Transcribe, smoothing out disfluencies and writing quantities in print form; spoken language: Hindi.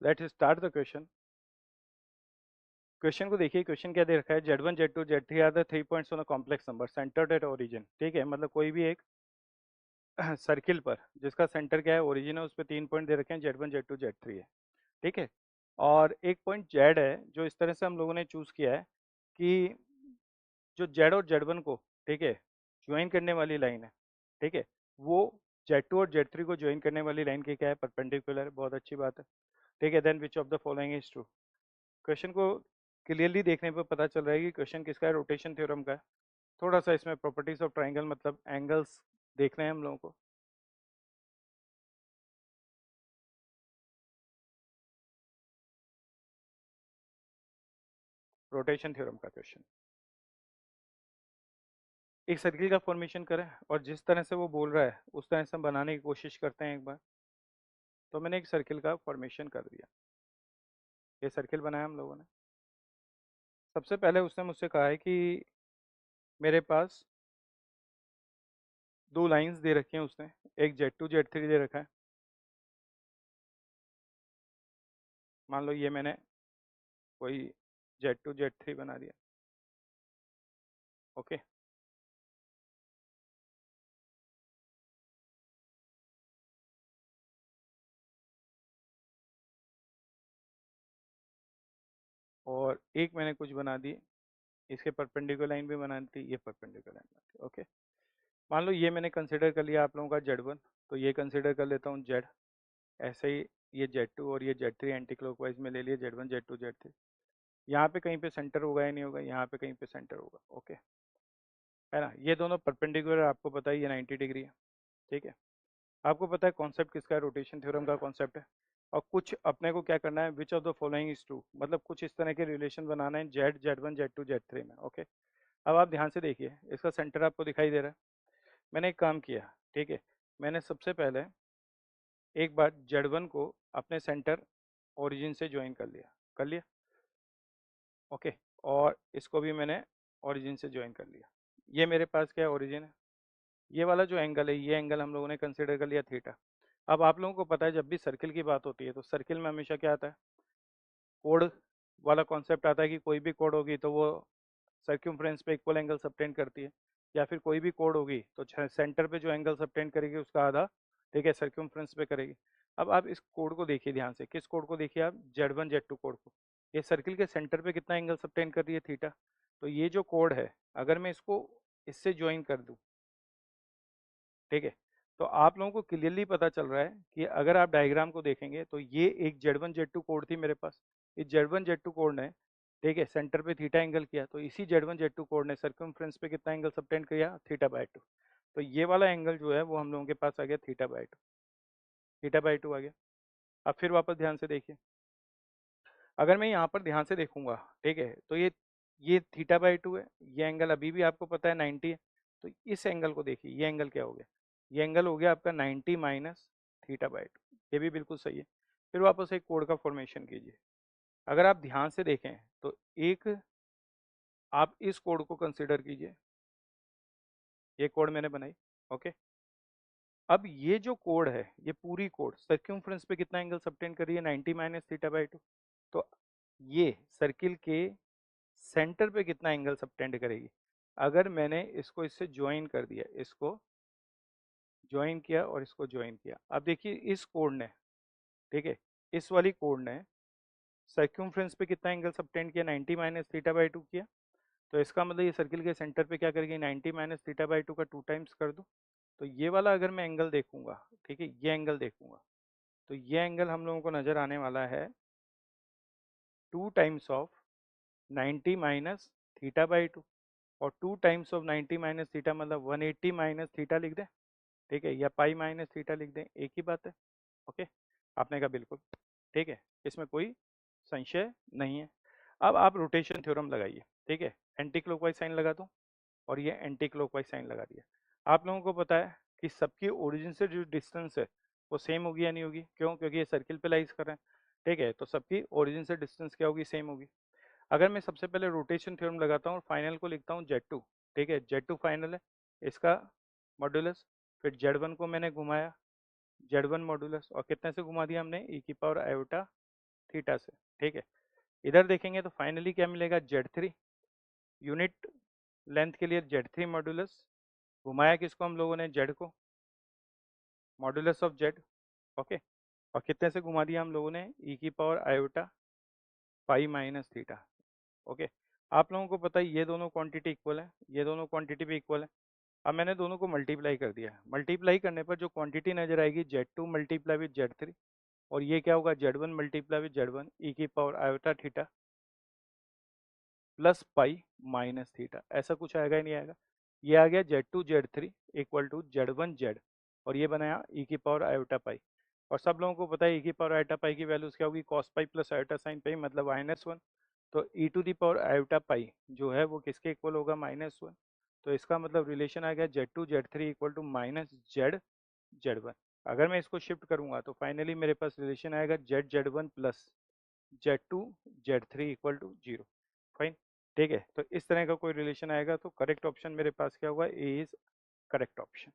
Let's start the question. Question को देखिए, क्वेश्चन क्या दे रखा है, Z1 Z2 Z3 are the 3 points on a complex number centred at origin. ठीक है, मतलब कोई भी एक सर्किल पर जिसका सेंटर क्या है, ओरिजिन है, उस पर 3 पॉइंट दे रखे हैं, Z1 Z2 Z3 है। ठीक है, और एक पॉइंट Z है जो इस तरह से हम लोगों ने चूज किया है कि जो Z और Z1 को, ठीक है, ज्वाइन करने वाली लाइन है, ठीक है, वो Z2 और Z3 को ज्वाइन करने वाली लाइन की क्या है, परपेंडिकुलर है। बहुत अच्छी बात है। ठीक है, then which of the following is true. Question को क्लियरली देखने पर पता चल रहा है कि क्वेश्चन किसका है, रोटेशन थ्योरम का है। थोड़ा सा इसमें प्रॉपर्टीज ऑफ ट्राइंगल मतलब एंगल्स देख रहे हैं हम लोगों को। रोटेशन थ्योरम का क्वेश्चन, एक सर्किल का फॉर्मेशन करें और जिस तरह से वो बोल रहा है उस तरह से हम बनाने की कोशिश करते हैं एक बार। तो मैंने एक सर्किल का फॉर्मेशन कर दिया, ये सर्किल बनाया हम लोगों ने। सबसे पहले उसने मुझसे कहा है कि मेरे पास दो लाइंस दे रखी हैं उसने, एक Z2 Z3 दे रखा है। मान लो ये मैंने कोई Z2 Z3 बना दिया। ओके, और एक मैंने कुछ बना दी, इसके परपेंडिकुलर लाइन भी बना दी, ये परपेंडिकुलर लाइन बना दी। ओके, मान लो ये मैंने कंसिडर कर लिया आप लोगों का Z1, तो ये कंसिडर कर लेता हूँ Z। ऐसे ही ये Z2 और ये Z3 एंटी क्लॉकवाइज में ले लिए, Z1 Z2 Z3। यहाँ पे कहीं पे सेंटर होगा या नहीं होगा, यहाँ पे कहीं पे सेंटर होगा। ओके, है ना, ये दोनों परपेंडिकुलर, आपको पता है ये 90 डिग्री है। ठीक है, आपको पता है कॉन्सेप्ट किसका है, रोटेशन थ्योरम का कॉन्सेप्ट है। और कुछ अपने को क्या करना है, विच of the following is true, मतलब कुछ इस तरह के रिलेशन बनाना है Z1 Z2 Z3 में। ओके, अब आप ध्यान से देखिए, इसका सेंटर आपको दिखाई दे रहा है। मैंने एक काम किया, ठीक है, मैंने सबसे पहले एक बार Z1 को अपने सेंटर ओरिजिन से ज्वाइन कर लिया। ओके, और इसको भी मैंने ओरिजिन से ज्वाइन कर लिया। ये मेरे पास क्या है, ओरिजिन है। ये वाला जो एंगल है, ये एंगल हम लोगों ने कंसिडर कर लिया थीटा। अब आप लोगों को पता है जब भी सर्किल की बात होती है तो सर्किल में हमेशा क्या आता है, कोड वाला कॉन्सेप्ट आता है कि कोई भी कोड होगी तो वो सर्क्यूमफ्रेंस पे इक्वल एंगल सबटेंड करती है, या फिर कोई भी कोड होगी तो सेंटर पे जो एंगल सबटेंड करेगी उसका आधा, ठीक है, सर्क्यूमफ्रेंस पे करेगी। अब आप इस कोड को देखिए ध्यान से, किस कोड को देखिए आप, Z1 Z2 कोड को। ये सर्किल के सेंटर पे कितना एंगल सबटेंड कर रही है, थीटा। तो ये जो कोड है, अगर मैं इसको इससे ज्वाइन कर दूं, ठीक है, तो आप लोगों को क्लियरली पता चल रहा है कि अगर आप डायग्राम को देखेंगे तो ये एक Z1 Z2 कोड थी मेरे पास। इस Z1 Z2 कोड ने, ठीक है, सेंटर पे थीटा एंगल किया, तो इसी Z1 Z2 कोड ने सर्कमफ्रेंस पे कितना एंगल सबटेंड किया, थीटा/2। तो ये वाला एंगल जो है वो हम लोगों के पास आ गया थीटा/2, थीटा/2 आ गया। अब फिर वापस ध्यान से देखिए, अगर मैं यहाँ पर ध्यान से देखूंगा, ठीक है, तो ये थीटा/2 है, ये एंगल अभी भी आपको पता है 90 है। तो इस एंगल को देखिए, ये एंगल क्या हो गया, ये एंगल हो गया आपका 90 माइनस थीटा/2। ये भी बिल्कुल सही है। फिर वापस एक कोड का फॉर्मेशन कीजिए। अगर आप ध्यान से देखें तो एक आप इस कोड को कंसिडर कीजिए, ये कोड मैंने बनाई। ओके, अब ये जो कोड है, ये पूरी कोड सर्क्यूमफ्रेंस पे कितना एंगल सबटेंड कर रही है, 90 माइनस थीटा/2। तो ये सर्किल के सेंटर पे कितना एंगल सबटेंड करेगी। अगर मैंने इसको इससे ज्वाइन कर दिया, इसको ज्वाइन किया और इसको ज्वाइन किया, अब देखिए इस कोड ने, ठीक है, इस वाली कोड ने सर्क्यूमफ्रेंस पे कितना एंगल सबटेंड किया, 90 माइनस थीटा/2 किया। तो इसका मतलब ये सर्किल के सेंटर पे क्या करेगी, 90 माइनस थीटा/2 का 2 टाइम्स कर दो। तो ये वाला अगर मैं एंगल देखूंगा, ठीक है, ये एंगल देखूंगा, तो ये एंगल हम लोगों को नजर आने वाला है 2 टाइम्स ऑफ 90 माइनस थीटा/2। और 2 टाइम्स ऑफ 90 माइनस थीटा मतलब 180 माइनस थीटा लिख दें, ठीक है, या पाई माइनस थीटा लिख दें, एक ही बात है। ओके, आपने कहा बिल्कुल ठीक है, इसमें कोई संशय नहीं है। अब आप रोटेशन थ्योरम लगाइए, ठीक है, एंटी क्लॉकवाइज साइन लगा दो और ये एंटी क्लॉकवाइज साइन लगा दिया। आप लोगों को पता है कि सबकी ओरिजिन से जो डिस्टेंस है वो सेम होगी या नहीं होगी, क्यों, क्योंकि ये सर्किल पे लाइज कर रहे हैं। ठीक है, तो सबकी ओरिजिन से डिस्टेंस क्या होगी, सेम होगी। अगर मैं सबसे पहले रोटेशन थ्योरम लगाता हूँ और फाइनल को लिखता हूँ Z2, ठीक है, Z2 फाइनल है, इसका मॉड्यूलस, फिर Z1 को मैंने घुमाया, Z1 मॉड्यूलस, और कितने से घुमा दिया हमने, e की पावर आयोटा थीटा से, ठीक है। इधर देखेंगे तो फाइनली क्या मिलेगा, Z3 यूनिट लेंथ के लिए Z3 मॉड्यूलस, घुमाया किसको हम लोगों ने, Z को, मॉड्यूलस ऑफ Z, ओके। और कितने से घुमा दिया हम लोगों ने, e की power iota pi minus theta, okay. आप लोगों को पता है ये दोनों क्वांटिटी इक्वल है, ये दोनों क्वांटिटी भी इक्वल है। अब मैंने दोनों को मल्टीप्लाई कर दिया, मल्टीप्लाई करने पर जो क्वांटिटी नजर आएगी Z2 मल्टीप्लाई विद Z3, और ये क्या होगा, Z1 multiply with Z1 e की power iota theta plus pi minus theta, ऐसा कुछ आएगा ही नहीं आएगा। ये आ गया Z2 Z3 equal to Z1 Z, और ये बनाया e की पावर आयोटा पाई। और सब लोगों को पता है e की पावर आयोटा पाई की वैल्यूज क्या होगी, cos pi plus iota sine pi मतलब -1। तो e to the power iota pi जो है वो किसके इक्वल होगा, -1। तो इसका मतलब रिलेशन आ गया Z2 Z3 equal to minus Z Z1। अगर मैं इसको शिफ्ट करूंगा तो फाइनली मेरे पास रिलेशन आएगा Z Z1 plus Z2 Z3 equal to 0, fine, ठीक है। तो इस तरह का कोई रिलेशन आएगा तो करेक्ट ऑप्शन मेरे पास क्या होगा, ए इज करेक्ट ऑप्शन।